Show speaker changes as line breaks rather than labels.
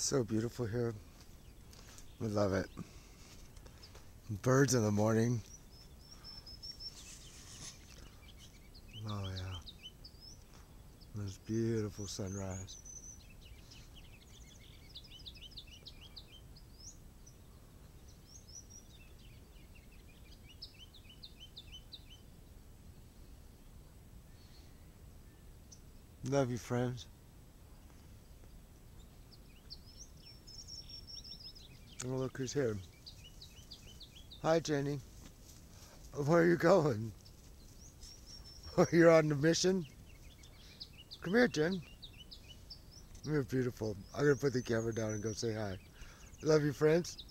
So beautiful here. We love it. Birds in the morning. Oh yeah. This beautiful sunrise. Love you, friends. Oh, look who's here. Hi, Jenny. Where are you going? You're on the mission? Come here, Jen. You're beautiful. I'm going to put the camera down and go say hi. Love you, friends.